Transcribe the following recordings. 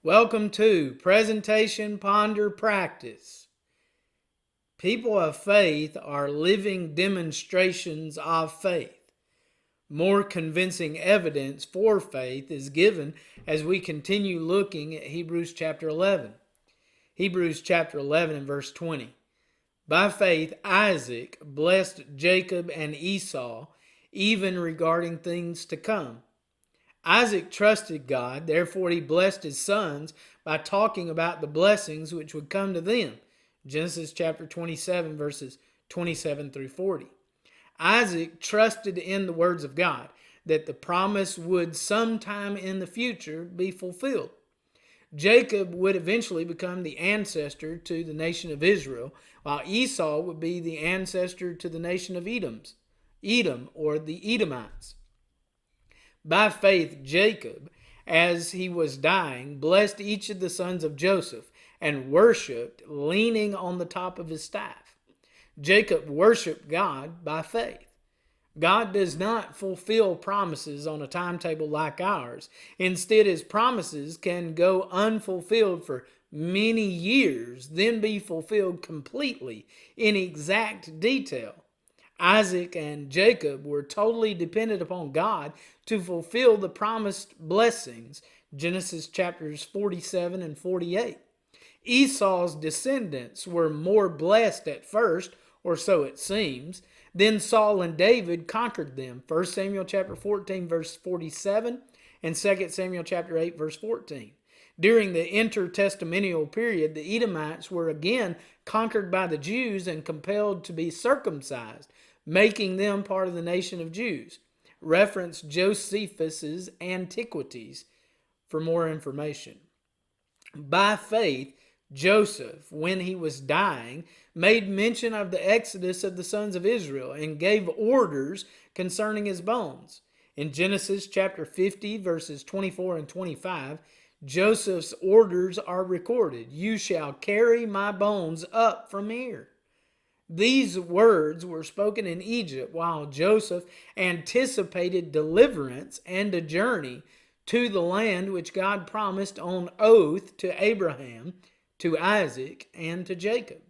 Welcome to Presentation, Ponder, Practice. People of faith are living demonstrations of faith. More convincing evidence for faith is given as we continue looking at Hebrews chapter 11. Hebrews chapter 11 and verse 20. By faith, Isaac blessed Jacob and Esau, even regarding things to come. Isaac trusted God, therefore he blessed his sons by talking about the blessings which would come to them. Genesis chapter 27, verses 27 through 40. Isaac trusted in the words of God that the promise would sometime in the future be fulfilled. Jacob would eventually become the ancestor to the nation of Israel, while Esau would be the ancestor to the nation of Edom, or the Edomites. By faith, Jacob, as he was dying, blessed each of the sons of Joseph and worshiped, leaning on the top of his staff. Jacob worshiped God by faith. God does not fulfill promises on a timetable like ours. Instead, his promises can go unfulfilled for many years, then be fulfilled completely in exact detail. Isaac and Jacob were totally dependent upon God to fulfill the promised blessings, Genesis chapters 47 and 48. Esau's descendants were more blessed at first, or so it seems. Then Saul and David conquered them, 1 Samuel chapter 14 verse 47 and 2 Samuel chapter 8 verse 14. During the intertestamental period, the Edomites were again conquered by the Jews and compelled to be circumcised, making them part of the nation of Jews. Reference Josephus's Antiquities for more information. By faith, Joseph, when he was dying, made mention of the exodus of the sons of Israel and gave orders concerning his bones. In Genesis chapter 50, verses 24 and 25, Joseph's orders are recorded. You shall carry my bones up from here. These words were spoken in Egypt while Joseph anticipated deliverance and a journey to the land which God promised on oath to Abraham, to Isaac, and to Jacob.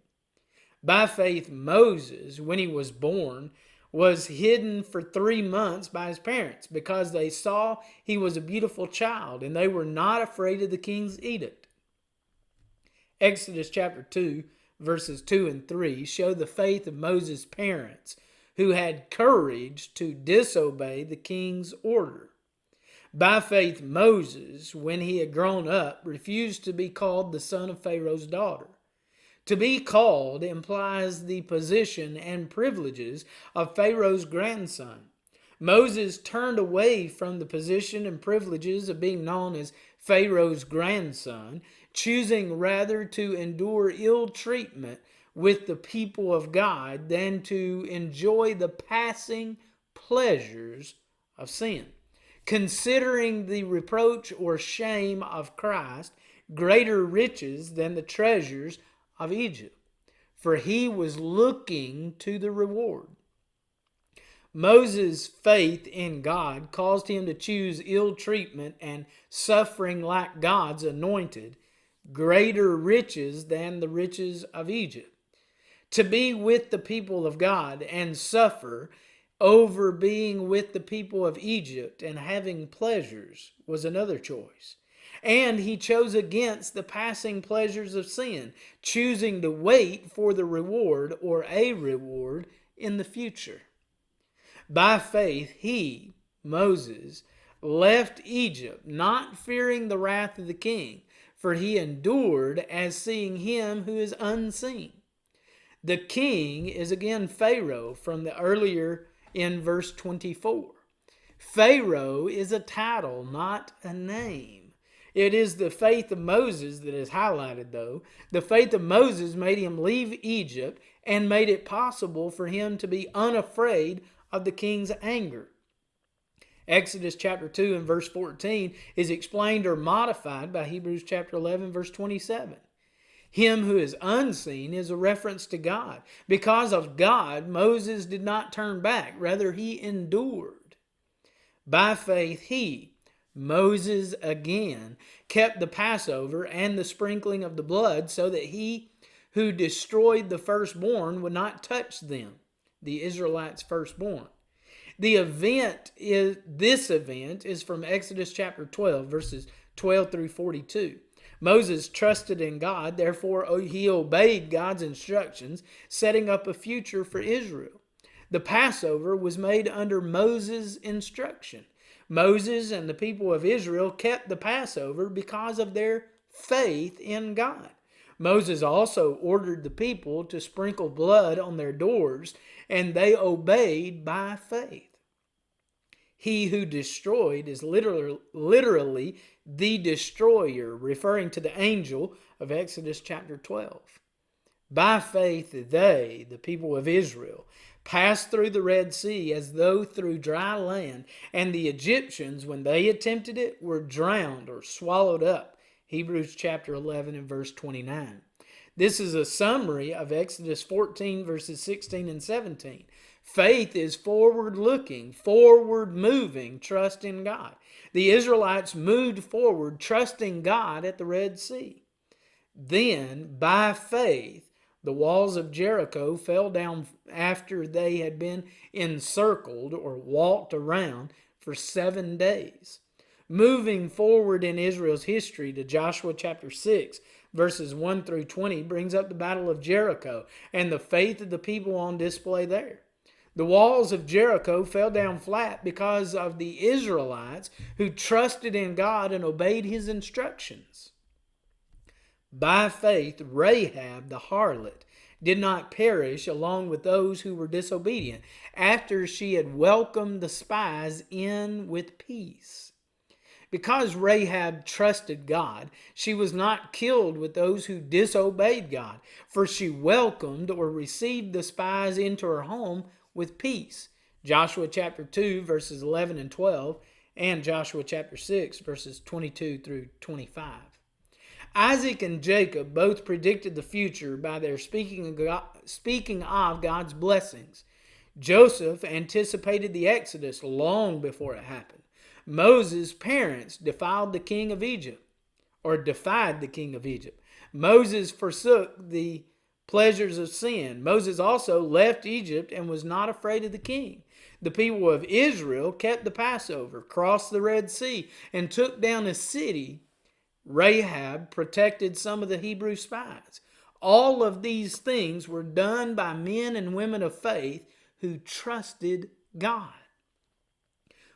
By faith, Moses, when he was born, was hidden for 3 months by his parents because they saw he was a beautiful child and they were not afraid of the king's edict. Exodus chapter 2, verses 2 and 3 show the faith of Moses' parents who had courage to disobey the king's order. By faith, Moses, when he had grown up, refused to be called the son of Pharaoh's daughter. To be called implies the position and privileges of Pharaoh's grandson. Moses turned away from the position and privileges of being known as Pharaoh's grandson, choosing rather to endure ill treatment with the people of God than to enjoy the passing pleasures of sin, considering the reproach or shame of Christ greater riches than the treasures of Egypt, for he was looking to the reward. Moses' faith in God caused him to choose ill treatment and suffering like God's anointed, greater riches than the riches of Egypt. To be with the people of God and suffer over being with the people of Egypt and having pleasures was another choice. And he chose against the passing pleasures of sin, choosing to wait for the reward or a reward in the future. By faith, he, Moses, left Egypt, not fearing the wrath of the king, for he endured as seeing him who is unseen. The king is again Pharaoh from the earlier in verse 24. Pharaoh is a title, not a name. It is the faith of Moses that is highlighted, though. The faith of Moses made him leave Egypt and made it possible for him to be unafraid of the king's anger. Exodus chapter 2 and verse 14 is explained or modified by Hebrews chapter 11 verse 27. Him who is unseen is a reference to God. Because of God, Moses did not turn back. Rather, he endured. By faith, he, Moses again kept the Passover and the sprinkling of the blood so that he who destroyed the firstborn would not touch them, the Israelites' firstborn. This event is from Exodus chapter 12, verses 12 through 42. Moses trusted in God, therefore he obeyed God's instructions, setting up a future for Israel. The Passover was made under Moses' instruction. Moses and the people of Israel kept the Passover because of their faith in God. Moses also ordered the people to sprinkle blood on their doors, and they obeyed by faith. He who destroyed is literally the destroyer, referring to the angel of Exodus chapter 12. By faith they, the people of Israel, passed through the Red Sea as though through dry land, and the Egyptians, when they attempted it, were drowned or swallowed up. Hebrews chapter 11 and verse 29. This is a summary of Exodus 14 verses 16 and 17. Faith is forward-looking, forward-moving trust in God. The Israelites moved forward trusting God at the Red Sea. Then, by faith, the walls of Jericho fell down after they had been encircled or walked around for 7 days. Moving forward in Israel's history to Joshua chapter 6, verses 1 through 20, brings up the Battle of Jericho and the faith of the people on display there. The walls of Jericho fell down flat because of the Israelites who trusted in God and obeyed his instructions. By faith, Rahab the harlot did not perish along with those who were disobedient after she had welcomed the spies in with peace. Because Rahab trusted God, she was not killed with those who disobeyed God, for she welcomed or received the spies into her home with peace. Joshua chapter 2 verses 11 and 12 and Joshua chapter 6 verses 22 through 25. Isaac and Jacob both predicted the future by their speaking of God's blessings. Joseph anticipated the Exodus long before it happened. Moses' parents defied the king of Egypt. Moses forsook the pleasures of sin. Moses also left Egypt and was not afraid of the king. The people of Israel kept the Passover, crossed the Red Sea, and took down a city. Rahab protected some of the Hebrew spies. All of these things were done by men and women of faith who trusted God.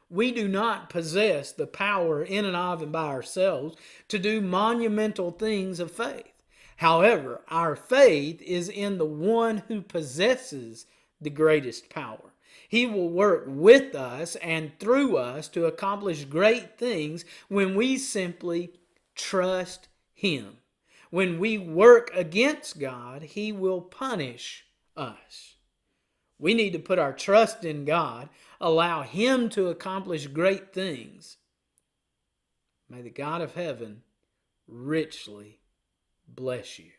We do not possess the power in and of and by ourselves to do monumental things of faith. However, our faith is in the one who possesses the greatest power. He will work with us and through us to accomplish great things when we simply trust him. When we work against God, he will punish us. We need to put our trust in God, allow him to accomplish great things. May the God of heaven richly bless you.